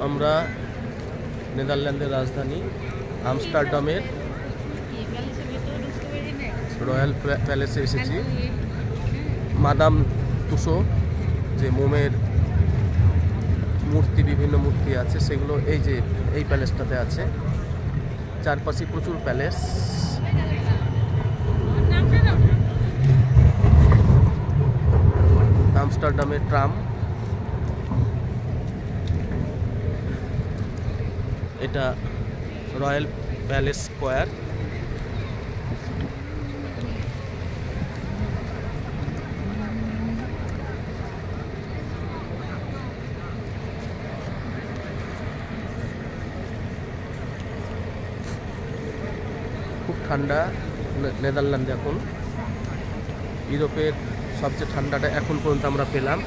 আমরা নেদারল্যান্ডের রাজধানী আমস্টারডামের রয়্যাল প্যালেসে এসেছি। মাদাম তুসো যে মোমের মূর্তি, বিভিন্ন মূর্তি আছে, সেগুলো এই প্যালেসটাতে আছে। চারপাশে প্রচুর প্যালেস। আমস্টারডামের ট্রাম, এটা রয়্যাল প্যালেস স্কোয়ার। খুব ঠান্ডা নেদারল্যান্ডে এখন। ইউরোপের সবচেয়ে ঠান্ডাটা এখন পর্যন্ত আমরা পেলাম।